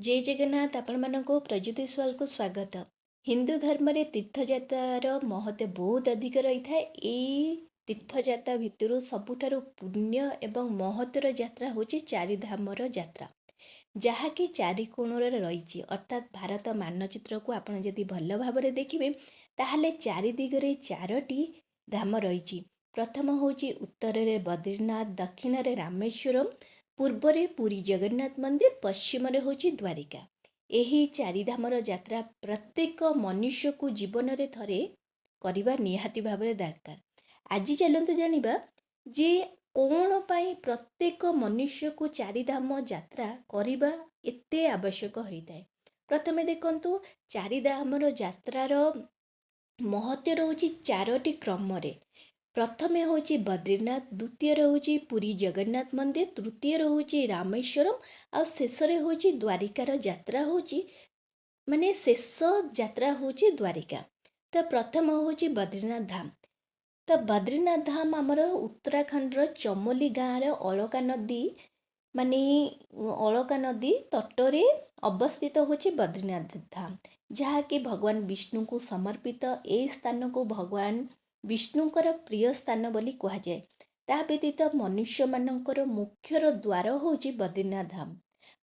जय जगन्नाथ आपको प्रज्योतिष वाल को स्वागत। हिंदू धर्म रे तीर्थयात्रार महत्व बहुत अधिक रही था। तीर्थयात्रा भितर सबुठारु पुण्य एवं महत्वर यात्रा होची चारिधामर यात्रा, जहाँकि चारि कोणर रही। अर्थात भारत मानचित्र को आपण जदि भल भाव देखिए ताहले चारि दिगरे चारोटी धाम रही। प्रथम होची उत्तर रे बद्रीनाथ, दक्षिण रे रामेश्वरम, पूर्वरे पुरी जगन्नाथ मंदिर, पश्चिम रे होची द्वारिका। एही चारिधामर यात्रा प्रत्येक मनुष्य को जीवन रे थरे करिबा निहाती भाबरे दरकार। आज चलंतु जानिबा जे कौन पाई प्रत्येक मनुष्य को चारिधाम यात्रा करिबा एते आवश्यक होइताय। प्रथमे देखंतु चारिधामर यात्रार महत्व रहुची चारोटी क्रम रे। प्रथमे होची बद्रीनाथ, द्वितीय होची पुरी जगन्नाथ मंदिर, तृतीय होची रामेश्वरम, आ शेष होची द्वारिकार यात्रा होची माने शेष यात्रा होची द्वारिका। तो प्रथम होची बद्रीनाथ धाम। तो बद्रीनाथ धाम आमर उत्तराखंड चमोली गाँव अलका नदी माने अलका नदी तटरे अवस्थित होची बद्रीनाथ धाम, जहाँकि भगवान विष्णु को समर्पित। ए स्थान को भगवान विष्णुकर प्रिय स्थान बोली कहा जाए। ता व्यतीत मनुष्य मानकर मुख्यर द्वार होची बद्रीनाथ धाम।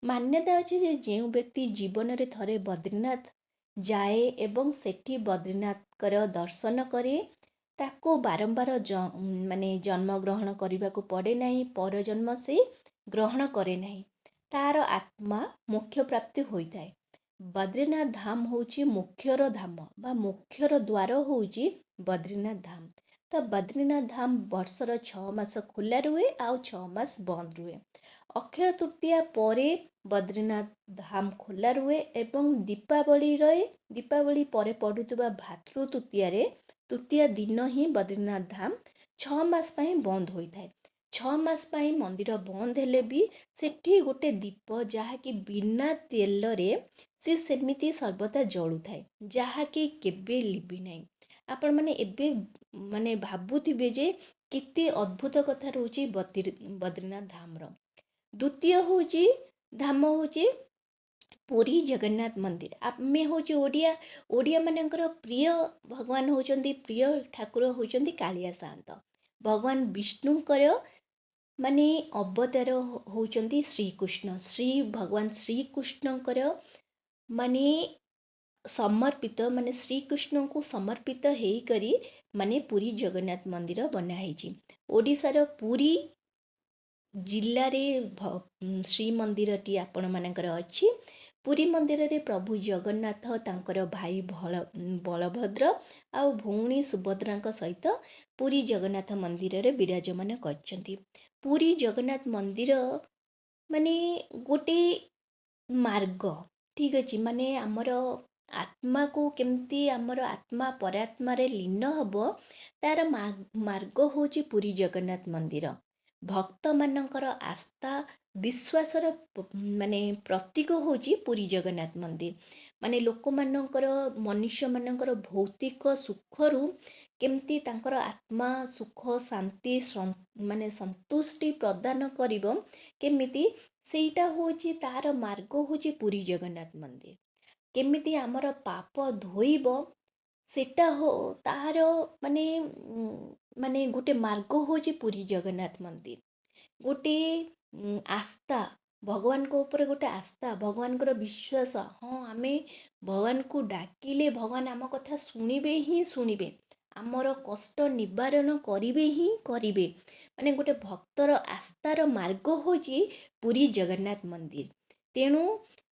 मान्यता अछि जे जेउ व्यक्ति जीवन रे थरे बद्रीनाथ जाए एवं सेठी बद्रीनाथकर दर्शन करे ताको बारंबार माने जन्म ग्रहण करने को पड़े नहीं, पर जन्म से ग्रहण करे नहीं, तार आत्मा मोक्ष प्राप्ति होता है। बद्रीनाथ धाम होची मुख्यर धाम बा मुख्यर द्वार होची बद्रीनाथ धाम। तो बद्रीनाथ धाम वर्षर 6 मास खुला रुहे आउ 6 मास बंद रुहे। अक्षय तृतीया परे बद्रीनाथ धाम खुला रुहे एवं दीपावली परे पड़ुवा भातृ तृतीया दिन ही बद्रीनाथ धाम 6 मास पई बंद होता है। 6 मास पई मंदिर बंद हेले भी सेठी गोटे दीप जहाँकि बिना तेल रे से सेमिति सर्वदा जलु थाए, जहाँकि केबे लिबि नहीं। आपण माने एबे माने भाबुथिबे जे केते अद्भुत कथा रहउची बद्रीनाथ धाम रो। द्वितीय होची धाम होची पुरी जगन्नाथ मंदिर। आमे होची ओडिया मानकर प्रिय भगवान होचंदी, प्रिय ठाकुर होचंदी कालिया सान्त। भगवान विष्णुकर माने अवतार होचंदी श्रीकृष्ण। भगवान श्रीकृष्णकर माने समर्पित माने श्रीकृष्ण को समर्पित हेई करी माने पुरी जगन्नाथ मंदिर बना हेची। ओडिशार पुरी जिल्ला रे श्री मंदिरटी आपण मानकर अछि। पुरी मंदिर रे प्रभु जगन्नाथ तांकर भाई बलभद्र आ भौणी सुभद्रांक सहित पुरी जगन्नाथ मंदिर रे विराजमान करछंती। पुरी जगन्नाथ मंदिर माने गोटे मार्ग, ठीक अछि, माने हमर आत्मा को केमती हमर आत्मा परात्मा रे लीन हबो तार मार्ग होची पुरी जगन्नाथ मंदिर। भक्त मानकर आस्था विश्वासर माने प्रतीक होची पुरी जगन्नाथ मंदिर। माने लोक मानकर मनुष्य मानकर भौतिक सुखरू केमती तांकर आत्मा सुख शांति माने संतुष्टि प्रदान करिवो केमिति सेटा होची तार मार्ग होची पुरी जगन्नाथ मंदिर। केमिति आमर पाप धोइब सेटा हो तार माने माने गोटे मार्ग होची पुरी जगन्नाथ मंदिर। गोटे आस्था भगवान को ऊपर गोटे आस्था, भगवान को विश्वास। हाँ, आमे भगवान को डाकिले भगवान आम कथा शुणिबे ही शुणिबे, आमर कष्ट निवारण करिबे ही करिबे। माने गोटे भक्तर आस्थार मार्ग होची पुरी जगन्नाथ मंदिर। तेणु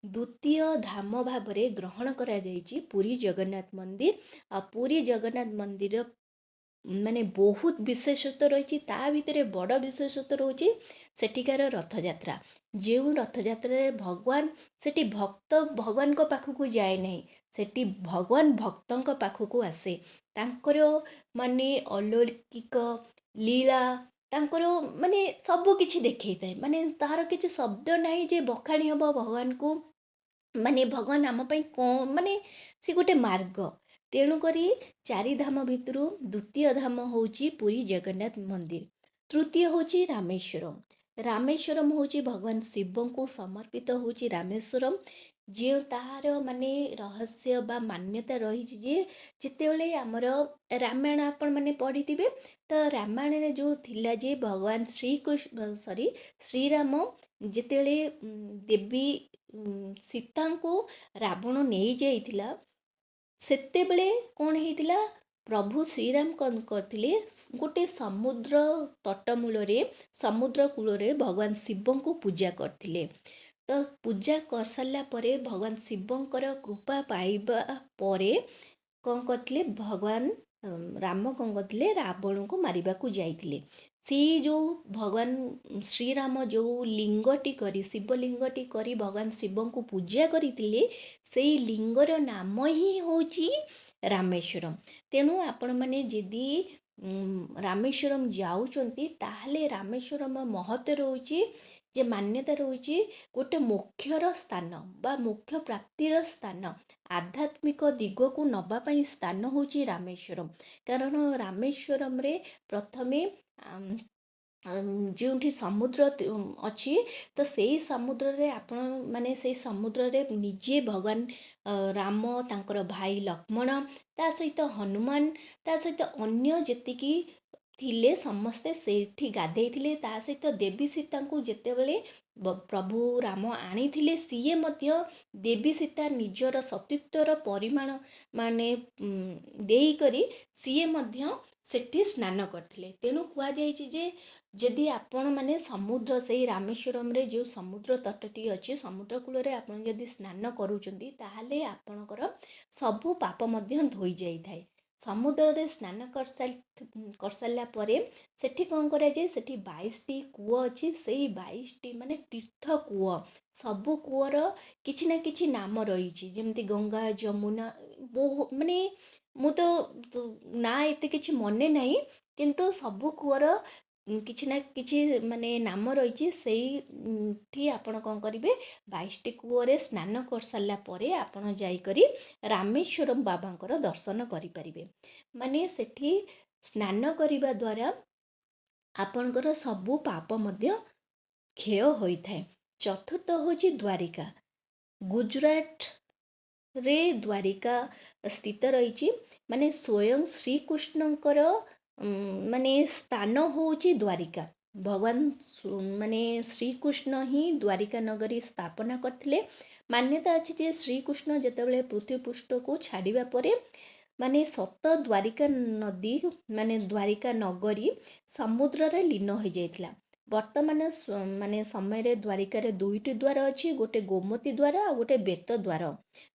द्वितीय धाम भावरे ग्रहण करा जाइछि पुरी जगन्नाथ मंदिर। आ पुरी जगन्नाथ मंदिर माने बहुत विशेषत्व रही। ता भितर बड़ विशेषत्व रोचे सेठिकार रथ यात्रा। जो रथ यात्रा भगवान सेठी भक्त भगवान को पाखकू जाए नहीं, सेठी भगवान भक्तों पाखकू आसे। तांकर माने अलौकिक लीला तांकर माने सब किछि देखै थाए। माने तार किछि शब्द नहीं जे बखाणी हबो भगवान को। माने भगवान आम पई माने से गोटे मार्ग। तेणु करी चारि धाम भितरु द्वितीय धाम होची पुरी जगन्नाथ मंदिर, तृतीय होची रामेश्वरम। ରାମେଶ୍ୱରମ୍ ହେଉଛି ଭଗବାନ ଶିବଙ୍କୁ ସମର୍ପିତ ହେଉଛି ରାମେଶ୍ୱରମ୍। ଯେଉଁ ତାହାର ମାନେ ରହସ୍ୟ ବା ମାନ୍ୟତା ରହିଛି ଯେ ଯେତେବେଳେ ଆମର ରାମାୟଣ ଆପଣମାନେ ପଢ଼ିଥିବେ, ତ ରାମାୟଣରେ ଯେଉଁ ଥିଲା ଯେ ଭଗବାନ ଶ୍ରୀରାମ ଯେତେବେଳେ ଦେବୀ ସୀତାଙ୍କୁ ରାବଣ ନେଇଯାଇଥିଲା, ସେତେବେଳେ କ'ଣ ହେଇଥିଲା, ପ୍ରଭୁ ଶ୍ରୀରାମ କ'ଣ କରିଥିଲେ, ଗୋଟେ ସମୁଦ୍ର ତଟମୂଳରେ ସମୁଦ୍ର କୂଳରେ ଭଗବାନ ଶିବଙ୍କୁ ପୂଜା କରିଥିଲେ। ତ ପୂଜା କରିସାରିଲା ପରେ ଭଗବାନ ଶିବଙ୍କର କୃପା ପାଇବା ପରେ କ'ଣ କରିଥିଲେ, ଭଗବାନ ରାମ କ'ଣ କରିଥିଲେ, ରାବଣଙ୍କୁ ମାରିବାକୁ ଯାଇଥିଲେ। ସେଇ ଯେଉଁ ଭଗବାନ ଶ୍ରୀରାମ ଯେଉଁ ଲିଙ୍ଗଟି କରି ଶିବଲିଙ୍ଗଟି କରି ଭଗବାନ ଶିବଙ୍କୁ ପୂଜା କରିଥିଲେ, ସେଇ ଲିଙ୍ଗର ନାମ ହିଁ ହେଉଛି ରାମେଶ୍ୱରମ୍। ତେଣୁ ଆପଣମାନେ ଯଦି ରାମେଶ୍ୱରମ୍ ଯାଉଛନ୍ତି, ତାହେଲେ ରାମେଶ୍ୱରମ୍ ମହତ୍ତ୍ୱ ରହୁଛି ଯେ ମାନ୍ୟତା ରହୁଛି ଗୋଟେ ମୋକ୍ଷର ସ୍ଥାନ ବା ମୋକ୍ଷ ପ୍ରାପ୍ତିର ସ୍ଥାନ, ଆଧ୍ୟାତ୍ମିକ ଦିଗକୁ ନେବା ପାଇଁ ସ୍ଥାନ ହେଉଛି ରାମେଶ୍ୱରମ୍। କାରଣ ରାମେଶ୍ୱରମ୍ରେ ପ୍ରଥମେ ଯେଉଁଠି ସମୁଦ୍ର ଅଛି, ତ ସେଇ ସମୁଦ୍ରରେ ଆପଣ ମାନେ ସେଇ ସମୁଦ୍ରରେ ନିଜେ ଭଗବାନ ରାମ, ତାଙ୍କର ଭାଇ ଲକ୍ଷ୍ମଣ, ତା ସହିତ ହନୁମାନ, ତା ସହିତ ଅନ୍ୟ ଯେତିକି ଥିଲେ ସମସ୍ତେ ସେଇଠି ଗାଧେଇଥିଲେ। ତା ସହିତ ଦେବୀ ସୀତାଙ୍କୁ ଯେତେବେଳେ ପ୍ରଭୁ ରାମ ଆଣିଥିଲେ, ସିଏ ମଧ୍ୟ ଦେବୀ ସୀତା ନିଜର ସତୀତ୍ୱର ପରିମାଣ ମାନେ ଦେଇକରି ସିଏ ମଧ୍ୟ ସେଠି ସ୍ନାନ କରିଥିଲେ। ତେଣୁ କୁହାଯାଇଛି ଯେ ଯଦି ଆପଣମାନେ ସମୁଦ୍ର ସେଇ ରାମେଶ୍ୱରମ୍ରେ ଯେଉଁ ସମୁଦ୍ର ତଟଟି ଅଛି, ସମୁଦ୍ର କୂଳରେ ଆପଣ ଯଦି ସ୍ନାନ କରୁଛନ୍ତି, ତାହେଲେ ଆପଣଙ୍କର ସବୁ ପାପ ମଧ୍ୟ ଧୋଇ ଯାଇଥାଏ। ସମୁଦ୍ରରେ ସ୍ନାନ କରିସାରିଲା ପରେ ସେଠି କ'ଣ କରାଯାଏ, ସେଠି 22ଟି କୂଅ ଅଛି। ସେଇ 22ଟି ମାନେ ତୀର୍ଥ କୂଅ, ସବୁ କୂଅର କିଛି ନା କିଛି ନାମ ରହିଛି, ଯେମିତି ଗଙ୍ଗା, ଯମୁନା, ବହୁ ମାନେ ମୁଁ ତ ନାଁ ଏତେ କିଛି ମନେ ନାହିଁ, କିନ୍ତୁ ସବୁ କୂଅର କିଛି ନା କିଛି ମାନେ ନାମ ରହିଛି। ସେଇଠି ଆପଣ କ'ଣ କରିବେ, 22ଟି କୂଅରେ ସ୍ନାନ କରିସାରିଲା ପରେ ଆପଣ ଯାଇକରି ରାମେଶ୍ୱରମ୍ ବାବାଙ୍କର ଦର୍ଶନ କରିପାରିବେ। ମାନେ ସେଠି ସ୍ନାନ କରିବା ଦ୍ୱାରା ଆପଣଙ୍କର ସବୁ ପାପ ମଧ୍ୟ କ୍ଷୟ ହୋଇଥାଏ। ଚତୁର୍ଥ ହେଉଛି ଦ୍ୱାରିକା। ଗୁଜୁରାଟରେ ଦ୍ୱାରିକା ସ୍ଥିତ ରହିଛି। ମାନେ ସ୍ୱୟଂ ଶ୍ରୀକୃଷ୍ଣଙ୍କର ମାନେ ସ୍ଥାନ ହେଉଛି ଦ୍ୱାରିକା। ଭଗବାନ ମାନେ ଶ୍ରୀକୃଷ୍ଣ ହିଁ ଦ୍ୱାରିକା ନଗରୀ ସ୍ଥାପନା କରିଥିଲେ। ମାନ୍ୟତା ଅଛି ଯେ ଶ୍ରୀକୃଷ୍ଣ ଯେତେବେଳେ ପୃଥିବୀ ପୃଷ୍ଠକୁ ଛାଡ଼ିବା ପରେ ମାନେ ସତ ଦ୍ୱାରିକା ନଦୀ ମାନେ ଦ୍ୱାରିକା ନଗରୀ ସମୁଦ୍ରରେ ଲୀନ ହୋଇଯାଇଥିଲା। ବର୍ତ୍ତମାନ ମାନେ ସମୟରେ ଦ୍ୱାରିକାରେ 2ଟି ଦ୍ୱାର ଅଛି, ଗୋଟେ ଗୋମତୀ ଦ୍ୱାର ଆଉ ଗୋଟେ ବେତ ଦ୍ୱାର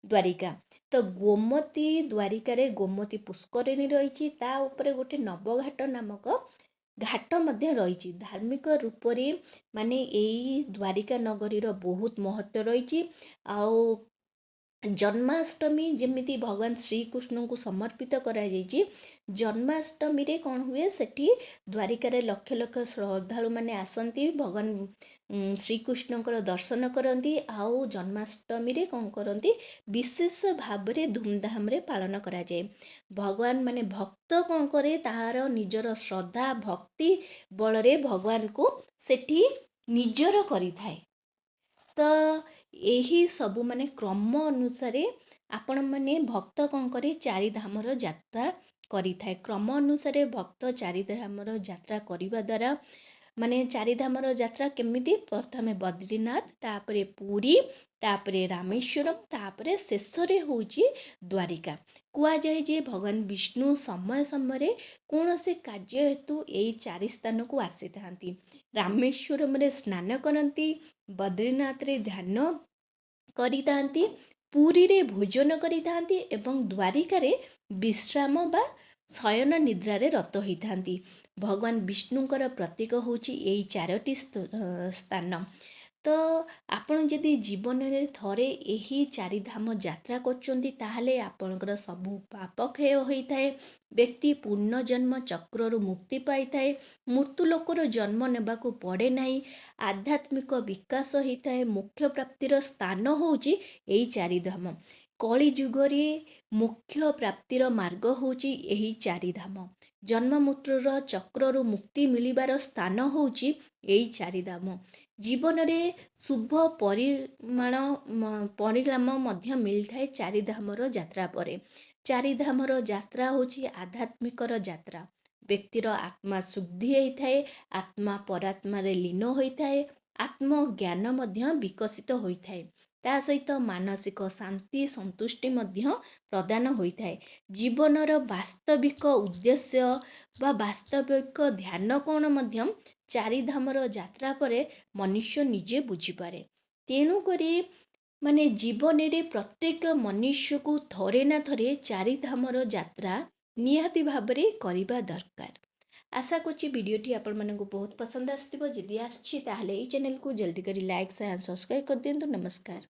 ଦ୍ୱାରିକା। ତ ଗୋମତୀ ଦ୍ୱାରିକାରେ ଗୋମତୀ ପୁଷ୍କରିଣୀ ରହିଛି, ତା ଉପରେ ଗୋଟେ ନବଘାଟ ନାମକ ଘାଟ ମଧ୍ୟ ରହିଛି। ଧାର୍ମିକ ରୂପରେ ମାନେ ଏଇ ଦ୍ୱାରିକା ନଗରୀର ବହୁତ ମହତ୍ତ୍ୱ ରହିଛି। ଆଉ ଜନ୍ମାଷ୍ଟମୀ ଯେମିତି ଭଗବାନ ଶ୍ରୀକୃଷ୍ଣଙ୍କୁ ସମର୍ପିତ କରାଯାଇଛି, ଜନ୍ମାଷ୍ଟମୀରେ କ'ଣ ହୁଏ, ସେଠି ଦ୍ୱାରିକାରେ ଲକ୍ଷ ଲକ୍ଷ ଶ୍ରଦ୍ଧାଳୁମାନେ ଆସନ୍ତି, ଭଗବାନ ଶ୍ରୀକୃଷ୍ଣଙ୍କର ଦର୍ଶନ କରନ୍ତି। ଆଉ ଜନ୍ମାଷ୍ଟମୀରେ କ'ଣ କରନ୍ତି, ବିଶେଷ ଭାବରେ ଧୁମଧାମରେ ପାଳନ କରାଯାଏ। ଭଗବାନ ମାନେ ଭକ୍ତ କ'ଣ କରେ, ତାହାର ନିଜର ଶ୍ରଦ୍ଧା ଭକ୍ତି ବଳରେ ଭଗବାନଙ୍କୁ ସେଠି ନିଜର କରିଥାଏ। ତ ଏହି ସବୁ ମାନେ କ୍ରମ ଅନୁସାରେ ଆପଣମାନେ ଭକ୍ତ କ'ଣ କରେ, ଚାରିଧାମର ଯାତ୍ରା କରିଥାଏ। କ୍ରମ ଅନୁସାରେ ଭକ୍ତ ଚାରିଧାମର ଯାତ୍ରା କରିବା ଦ୍ୱାରା ମାନେ ଚାରିଧାମର ଯାତ୍ରା କେମିତି, ପ୍ରଥମେ ବଦ୍ରିନାଥ, ତାପରେ ପୁରୀ, ତାପରେ ରାମେଶ୍ୱରମ୍, ତାପରେ ଶେଷରେ ହେଉଛି ଦ୍ୱାରିକା। କୁହାଯାଏ ଯେ ଭଗବାନ ବିଷ୍ଣୁ ସମୟ ସମୟରେ କୌଣସି କାର୍ଯ୍ୟ ହେତୁ ଏଇ 4 ସ୍ଥାନକୁ ଆସିଥାନ୍ତି। ରାମେଶ୍ୱରମରେ ସ୍ନାନ କରନ୍ତି, ବଦ୍ରିନାଥରେ ଧ୍ୟାନ କରିଥାନ୍ତି, ପୁରୀରେ ଭୋଜନ କରିଥାନ୍ତି ଏବଂ ଦ୍ୱାରିକାରେ ବିଶ୍ରାମ ବା ଶୟନ ନିଦ୍ରାରେ ରତ ହୋଇଥାନ୍ତି। ଭଗବାନ ବିଷ୍ଣୁଙ୍କର ପ୍ରତୀକ ହେଉଛି ଏଇ 4ଟି ସ୍ଥାନ। ତ ଆପଣ ଯଦି ଜୀବନରେ ଥରେ ଏହି ଚାରିଧାମ ଯାତ୍ରା କରୁଛନ୍ତି, ତାହେଲେ ଆପଣଙ୍କର ସବୁ ପାପ କ୍ଷୟ ହୋଇଥାଏ। ବ୍ୟକ୍ତି ପୁନର୍ଜନ୍ମ ଚକ୍ରରୁ ମୁକ୍ତି ପାଇଥାଏ। ମୃତ୍ୟୁ ଲୋକର ଜନ୍ମ ନେବାକୁ ପଡ଼େ ନାହିଁ। ଆଧ୍ୟାତ୍ମିକ ବିକାଶ ହୋଇଥାଏ। ମୋକ୍ଷ ପ୍ରାପ୍ତିର ସ୍ଥାନ ହେଉଛି ଏଇ ଚାରିଧାମ। କଳି ଯୁଗରେ ମୋକ୍ଷ ପ୍ରାପ୍ତିର ମାର୍ଗ ହେଉଛି ଏହି ଚାରିଧାମ। ଜନ୍ମ ମୃତ୍ୟୁର ଚକ୍ରରୁ ମୁକ୍ତି ମିଳିବାର ସ୍ଥାନ ହେଉଛି ଏଇ ଚାରିଧାମ। ଜୀବନରେ ଶୁଭ ପରିଣାମ ମଧ୍ୟ ମିଳିଥାଏ ଚାରିଧାମର ଯାତ୍ରା ପରେ। ଚାରିଧାମର ଯାତ୍ରା ହେଉଛି ଆଧ୍ୟାତ୍ମିକର ଯାତ୍ରା। ବ୍ୟକ୍ତିର ଆତ୍ମା ଶୁଦ୍ଧି ହେଇଥାଏ, ଆତ୍ମା ପରାତ୍ମାରେ ଲୀନ ହୋଇଥାଏ, ଆତ୍ମଜ୍ଞାନ ମଧ୍ୟ ବିକଶିତ ହୋଇଥାଏ। ତା ସହିତ ମାନସିକ ଶାନ୍ତି ସନ୍ତୁଷ୍ଟି ମଧ୍ୟ ପ୍ରଦାନ ହୋଇଥାଏ। ଜୀବନର ବାସ୍ତବିକ ଉଦ୍ଦେଶ୍ୟ ବା ବାସ୍ତବିକ ଧ୍ୟାନ କ'ଣ ମଧ୍ୟ ଚାରିଧାମର ଯାତ୍ରା ପରେ ମନୁଷ୍ୟ ନିଜେ ବୁଝିପାରେ। ତେଣୁକରି ଜୀବନରେ ପ୍ରତ୍ୟେକ ମନୁଷ୍ୟକୁ ଥରେ ନା ଥରେ ଚାରିଧାମର ଯାତ୍ରା ନିହାତି ଭାବରେ କରିବା ଦରକାର। ଆଶା କରୁଛି ଭିଡ଼ିଓଟି ଆପଣମାନଙ୍କୁ ବହୁତ ପସନ୍ଦ ଆସିଥିବ। ଯଦି ଆସିଛି ତାହେଲେ ଏଇ ଚ୍ୟାନେଲକୁ ଜଲ୍ଦି କରି ଲାଇକ୍ ସେୟାର ସବସ୍କ୍ରାଇବ୍ କରିଦିଅନ୍ତୁ। ନମସ୍କାର।